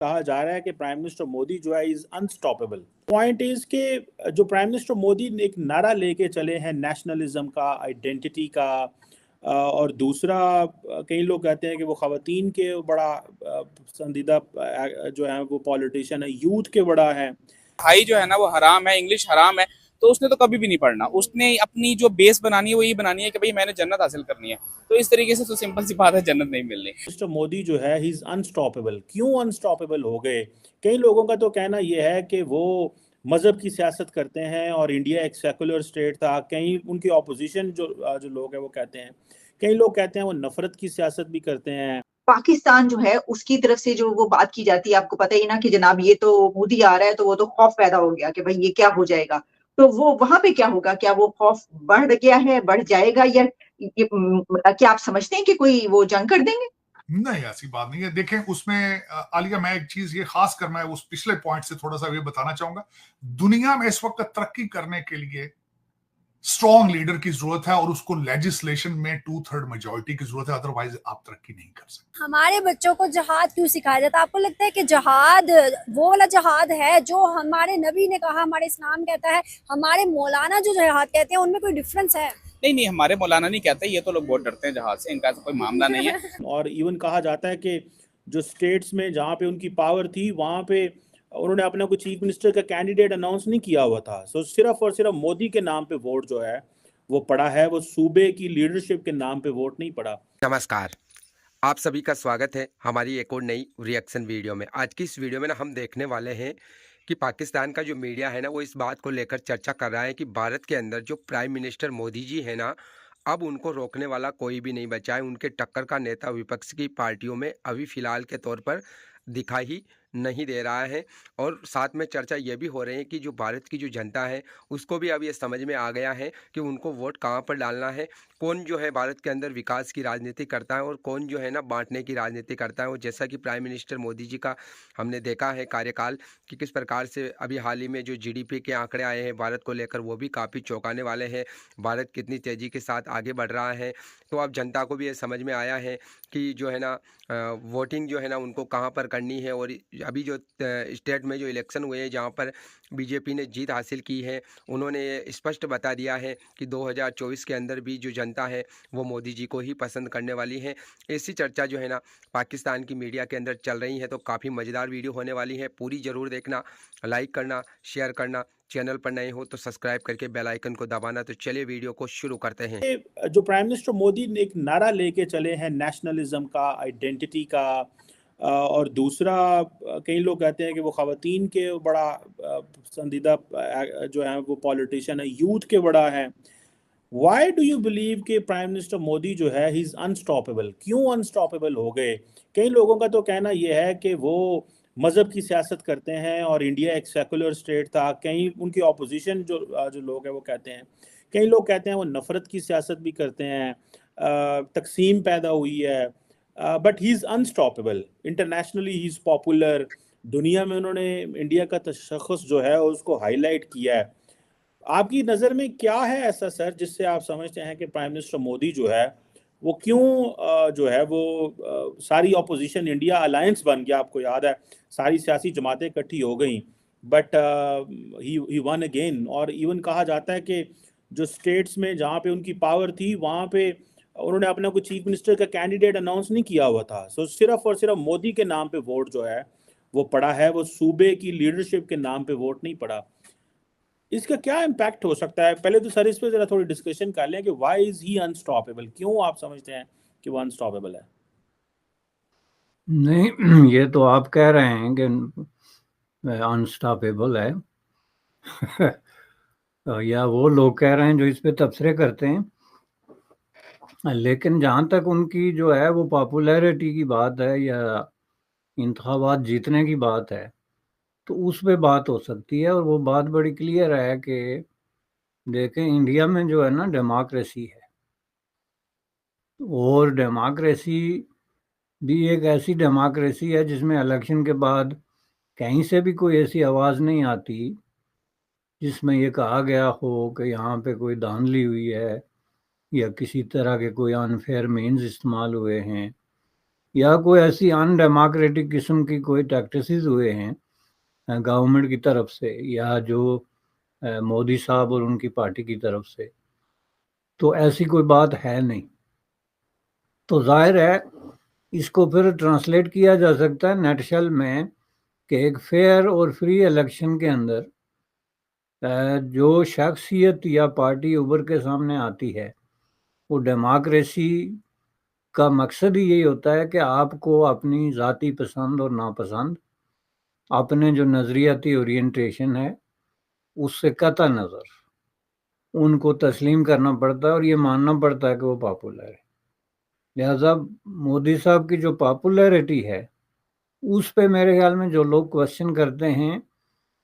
कहा जा रहा है कि प्राइम मिनिस्टर मोदी जो है इज अनस्टॉपेबल। पॉइंट इज कि जो प्राइम मिनिस्टर मोदी एक नारा लेके चले हैं नेशनलिज्म का, आइडेंटिटी का, और दूसरा कई लोग कहते हैं कि वो खवातीन के बड़ा पसंदीदा जो है वो पॉलिटिशियन है, यूथ के बड़ा है। पढ़ाई जो है ना वो हराम है, इंग्लिश हराम है, तो उसने तो कभी भी नहीं पढ़ना। उसने अपनी जो बेस बनानी है वो ये बनानी है कि भाई मैंने जन्नत हासिल करनी है, तो इस तरीके से तो सिंपल सी बात है, जन्नत नहीं मिलनी। मिस्टर मोदी जो है ही इज अनस्टॉपेबल। क्यों अनस्टॉपेबल हो गए? कई लोगों का तो कहना यह है कि वो मजहब की सियासत करते हैं और इंडिया एक सेकुलर स्टेट था। कई उनकी ऑपोजिशन जो लोग हैं वो कहते हैं, कई लोग कहते हैं वो नफरत की सियासत भी करते हैं। पाकिस्तान जो है उसकी तरफ से जो वो बात की जाती है, आपको पता ही ना कि जनाब ये तो मोदी आ रहा है, तो वो तो खौफ पैदा हो गया कि भाई ये क्या हो जाएगा। तो वो वहां पे क्या होगा? क्या वो खौफ बढ़ गया है, बढ़ जाएगा, या क्या आप समझते हैं कि कोई वो जंग कर देंगे? नहीं, ऐसी बात नहीं है। देखें उसमें आलिया, मैं एक चीज ये खास कर मैं उस पिछले पॉइंट से थोड़ा सा ये बताना चाहूंगा। दुनिया में इस वक्त तरक्की करने के लिए स्ट्रॉन्ग लीडर की जरूरत है और उसको लेजिस्लेशन में 2/3 मेजॉरिटी की जरूरत है, अदरवाइज आप तरक्की नहीं कर सकते। हमारे बच्चों को जहाद क्यों सिखाया जाता है? आपको लगता है कि जहाद वो वाला जहाद है जो हमारे नबी ने कहा, हमारे इस्लाम कहता है, हमारे मौलाना जो जहाद कहते हैं, उनमें कोई डिफरेंस है? नहीं, हमारे मौलाना नहीं कहते, ये तो लोग बहुत डरते हैं जहाज से, इनका ऐसा कोई मामला नहीं है। और इवन कहा जाता है कि जो स्टेट्स में जहाँ पे उनकी पावर थी वहाँ पे उन्होंने अपना कोई चीफ मिनिस्टर का कैंडिडेट अनाउंस नहीं किया हुआ था। सो सिर्फ और सिर्फ मोदी के नाम पे वोट जो है वो पड़ा है, वो सूबे की लीडरशिप के नाम पे वोट नहीं पड़ा। नमस्कार, आप सभी का स्वागत है हमारी एक और नई रिएक्शन वीडियो में। आज की इस वीडियो में ना हम देखने वाले हैं कि पाकिस्तान का जो मीडिया है ना वो इस बात को लेकर चर्चा कर रहा है कि भारत के अंदर जो प्राइम मिनिस्टर मोदी जी है ना, अब उनको रोकने वाला कोई भी नहीं बचा है। उनके टक्कर का नेता विपक्ष की पार्टियों में अभी फिलहाल के तौर पर दिखाई ही नहीं दे रहा है। और साथ में चर्चा ये भी हो रही है कि जो भारत की जो जनता है उसको भी अब ये समझ में आ गया है कि उनको वोट कहाँ पर डालना है, कौन जो है भारत के अंदर विकास की राजनीति करता है और कौन जो है ना बांटने की राजनीति करता है। और जैसा कि प्राइम मिनिस्टर मोदी जी का हमने देखा है कार्यकाल कि किस प्रकार से अभी हाल ही में जो जीडीपी के आंकड़े आए हैं भारत को लेकर वो भी काफ़ी चौंकाने वाले हैं। भारत कितनी तेज़ी के साथ आगे बढ़ रहा है, तो अब जनता को भी ये समझ में आया है कि जो है ना वोटिंग जो है ना उनको कहाँ पर करनी है। और अभी जो स्टेट में जो इलेक्शन हुए हैं जहाँ पर बीजेपी ने जीत हासिल की है, उन्होंने ये स्पष्ट बता दिया है कि 2024 के अंदर भी जो जनता है वो मोदी जी को ही पसंद करने वाली है। ऐसी चर्चा जो है ना पाकिस्तान की मीडिया के अंदर चल रही है, तो काफ़ी मज़ेदार वीडियो होने वाली है। पूरी ज़रूर देखना, लाइक करना, शेयर करना, चैनल पर नए हो तो सब्सक्राइब करके बेल आइकन को दबाना। तो चलिए वीडियो को शुरू करते हैं। जो प्राइम मिनिस्टर मोदी ने एक नारा लेके चले हैं नेशनलिज्म का, आइडेंटिटी का, और दूसरा कई लोग कहते हैं कि वो खवातीन के बड़ा पसंदीदा जो है वो पॉलिटिशियन है, यूथ के बड़ा है। वाई डू यू बिलीव कि प्राइम मिनिस्टर मोदी जो है ही इज अनस्टॉपेबल? क्यों अनस्टॉपेबल हो गए? कई लोगों का तो कहना यह है कि वो मजहब की सियासत करते हैं और इंडिया एक सेकुलर स्टेट था। कई उनकी ऑपोजिशन जो लोग हैं वो कहते हैं, कई लोग कहते हैं वो नफरत की सियासत भी करते हैं, तकसीम पैदा हुई है। But he is unstoppable. Internationally he is popular. दुनिया में उन्होंने इंडिया का तशख़्ख़ुस जो है उसको हाईलाइट किया है। आपकी नज़र में क्या है ऐसा सर जिससे आप समझते हैं कि प्राइम मिनिस्टर मोदी जो है वो क्यों जो है वो सारी ऑपोजिशन इंडिया अलायंस बन गया? आपको याद है सारी सियासी जमातें इकट्ठी हो गई, बट ही वन अगेन। और इवन कहा जाता है कि जो स्टेट्स में जहाँ पे उनकी पावर थी वहाँ पे उन्होंने अपना कोई चीफ मिनिस्टर का कैंडिडेट अनाउंस नहीं किया हुआ था। सो सिर्फ और सिर्फ मोदी के नाम पे वोट जो है वो पड़ा है, वो सूबे की लीडरशिप के नाम पे वोट नहीं पड़ा। इसका क्या इम्पैक्ट हो सकता है? पहले तो सर इस पे जरा थोड़ी डिस्कशन कर लें कि व्हाई इज ही अनस्टॉपेबल। क्यों आप समझते हैं कि वो अनस्टॉपेबल है? नहीं, ये तो आप कह रहे हैं कि अनस्टॉपेबल है। या वो लोग कह रहे हैं जो इस पे तबसरे करते हैं। लेकिन जहाँ तक उनकी जो है वो पॉपुलैरिटी की बात है या इंतखाबात जीतने की बात है, तो उस पे बात हो सकती है। और वो बात बड़ी क्लियर है कि देखें इंडिया में जो है ना डेमोक्रेसी है, और डेमोक्रेसी भी एक ऐसी डेमोक्रेसी है जिसमें इलेक्शन के बाद कहीं से भी कोई ऐसी आवाज़ नहीं आती जिसमें ये कहा गया हो कि यहाँ पे कोई धांधली हुई है या किसी तरह के कोई अनफेयर मीन्स इस्तेमाल हुए हैं। या कोई ऐसी अनडेमोक्रेटिक किस्म की कोई टैक्टिसेस हुए हैं गवर्नमेंट की तरफ से या जो मोदी साहब और उनकी पार्टी की तरफ से, तो ऐसी कोई बात है नहीं। तो जाहिर है इसको फिर ट्रांसलेट किया जा सकता है नटशल में कि एक फेयर और फ्री इलेक्शन के अंदर जो शख्सियत या पार्टी उभर के सामने आती है, वो डेमोक्रेसी का मकसद ही यही होता है कि आपको अपनी ज़ाती पसंद और नापसंद, अपने जो नज़रियाती ओरिएंटेशन है, उससे कतई नज़र उनको तस्लीम करना पड़ता है और ये मानना पड़ता है कि वो पॉपुलर है। लिहाजा मोदी साहब की जो पॉपुलैरिटी है, उस पे मेरे ख्याल में जो लोग क्वेश्चन करते हैं,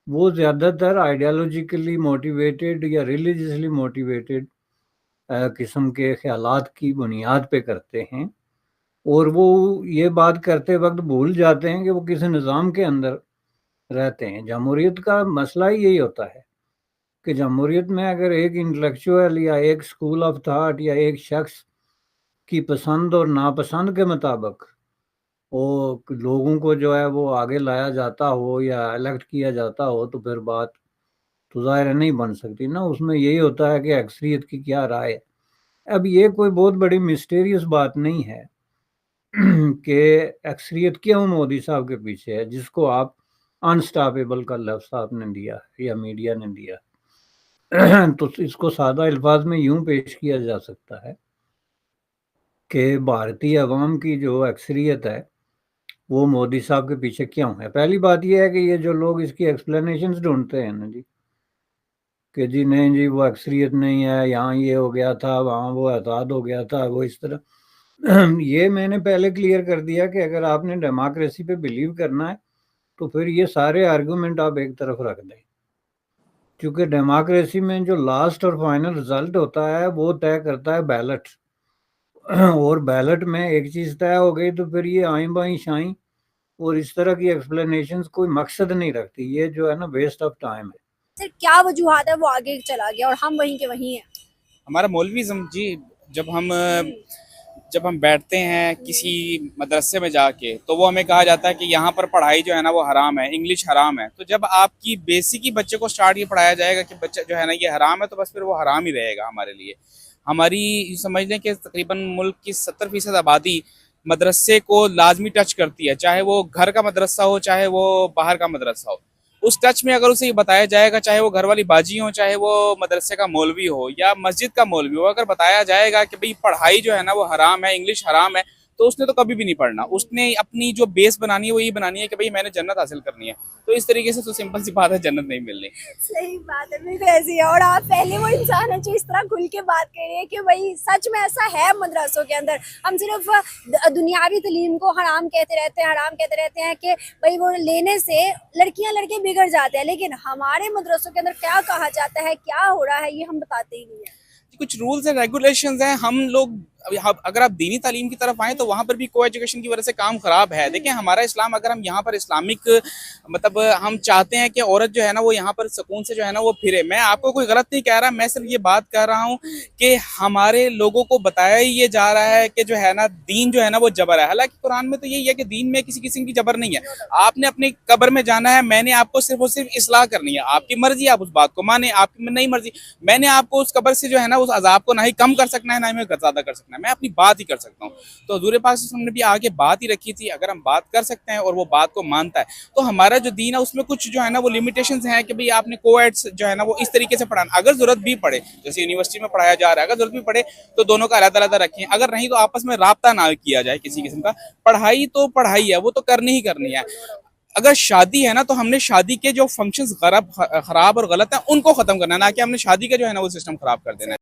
वो ज़्यादातर आइडियोलॉजिकली मोटिवेटेड या रिलीजियसली मोटिवेटेड किस्म के ख्यालात की बुनियाद पे करते हैं, और वो ये बात करते वक्त भूल जाते हैं कि वो किसी निज़ाम के अंदर रहते हैं। जमहूरियत का मसला ही यही होता है कि जमहूरियत में अगर एक इंटेलेक्चुअल या एक स्कूल ऑफ थॉट या एक शख्स की पसंद और नापसंद के मुताबिक वो लोगों को जो है वो आगे लाया जाता हो या इलेक्ट किया जाता हो, तो फिर बात तो ज़ाहिर नहीं बन सकती ना। उसमें यही होता है कि अक्सरियत की क्या राय है। अब ये कोई बहुत बड़ी मिस्टीरियस बात नहीं है कि अक्सरियत क्यों मोदी साहब के पीछे है, जिसको आप अनस्टॉपेबल का लफ्ज़ आपने दिया या मीडिया ने दिया। तो इसको सादा अल्फाज में यूं पेश किया जा सकता है कि भारतीय अवाम की जो अक्सरियत है वो मोदी साहब के पीछे क्यों है। पहली बात ये है कि ये जो लोग इसकी एक्सप्लेनेशंस ढूंढते हैं ना जी, कि जी नहीं जी वो अक्सरियत नहीं है, यहाँ ये हो गया था, वहाँ वो आज़ाद हो गया था, वो इस तरह। ये मैंने पहले क्लियर कर दिया कि अगर आपने डेमोक्रेसी पे बिलीव करना है तो फिर ये सारे आर्गूमेंट आप एक तरफ रख दें, क्योंकि डेमोक्रेसी में जो लास्ट और फाइनल रिजल्ट होता है वो तय करता है बैलेट। और बैलेट में एक चीज़ तय हो गई तो फिर ये आईं बाईं शाईं और इस तरह की एक्सप्लेनेशंस कोई मकसद नहीं रखती। ये जो है ना वेस्ट ऑफ टाइम है। सर क्या वजूहात है वो आगे चला गया और हम वहीं के वहीं हैं? हमारा मौलवीज़म जी, जब हम बैठते हैं किसी मदरसे में जाके, तो वो हमें कहा जाता है कि यहाँ पर पढ़ाई जो है ना वो हराम है, इंग्लिश हराम है। तो जब आपकी बेसिक ही बच्चे को स्टार्ट ये पढ़ाया जाएगा कि बच्चा जो है ना ये हराम है, तो बस फिर वो हराम ही रहेगा हमारे लिए। हमारी समझ लें कि तकरीबन मुल्क की 70% आबादी मदरसे को लाजमी टच करती है, चाहे वो घर का मदरसा हो चाहे वो बाहर का मदरसा हो। उस टच में अगर उसे ये बताया जाएगा, चाहे वो घर वाली बाजी हो चाहे वो मदरसे का मौलवी हो या मस्जिद का मौलवी हो, अगर बताया जाएगा कि भाई पढ़ाई जो है ना वो हराम है, इंग्लिश हराम है, तो उसने तो कभी भी नहीं पढ़ना। उसने अपनी जो बेस बनानी है वो ये बनानी है कि भाई मैंने जन्नत हासिल करनी है। तो इस तरीके से तो सिंपल सी बात है, जन्नत नहीं मिलनी। सही बात है, बिल्कुल ऐसी है। और आप पहले वो इंसान है जो इस तरह खुल के बात कर रहे हैं कि भाई सच में ऐसा है मदरसों के अंदर। हम सिर्फ दुनियावी तालीम को हराम कहते रहते हैं कि भाई वो लेने से लड़कियां लड़के बिगड़ जाते हैं, लेकिन हमारे मदरसों के अंदर क्या कहा जाता है, क्या हो रहा है, ये हम बताते ही नहीं है। कुछ रूल्स एंड रेगुलेशंस हैं। हम लोग अगर आप दीनी तालीम की तरफ आए तो वहाँ पर भी को एजुकेशन की वजह से काम खराब है। देखिए हमारा इस्लाम, अगर हम यहाँ पर इस्लामिक मतलब हम चाहते हैं कि औरत जो है ना वो यहाँ पर सुकून से जो है ना वो फिरे। मैं आपको कोई गलत नहीं कह रहा, मैं सिर्फ ये बात कर रहा हूँ कि हमारे लोगों को बताया ये जा रहा है कि जो है ना दीन जो है ना वो जबर है। हालांकि कुरान में तो यही है कि दीन में किसी किस्म की जबर नहीं है। आपने अपनी कब्र में जाना है, मैंने आपको सिर्फ और सिर्फ इस्लाह करनी है। आपकी मर्जी, आप उस बात को माने, आपकी नहीं मर्जी। मैंने आपको उस कब्र से जो है ना उस अजाब को ना ही कम कर सकना है ना ही मैं ज्यादा कर सकना है, मैं अपनी बात ही कर सकता हूँ। तो हुजूर पाक ने भी आगे बात ही रखी थी, अगर हम बात कर सकते हैं और वो बात को मानता है तो हमारा जो दीन है उसमें कुछ जो है ना वो लिमिटेशंस हैं कि भाई आपने कोएड्स जो है ना वो इस तरीके से पढ़ाना। अगर जरूरत भी पड़े, जैसे यूनिवर्सिटी में पढ़ाया जा रहा है, अगर जरूरत भी पड़े तो दोनों का अलग-अलग रखें, अगर नहीं तो आपस में राब्ता ना किया जाए किसी किस्म का। पढ़ाई तो पढ़ाई है, वो तो करनी ही करनी है। अगर शादी है ना तो हमने शादी के जो फंक्शंस खराब और गलत हैं उनको खत्म करना है, ना कि हमने शादी का जो है ना वो सिस्टम खराब कर देना है।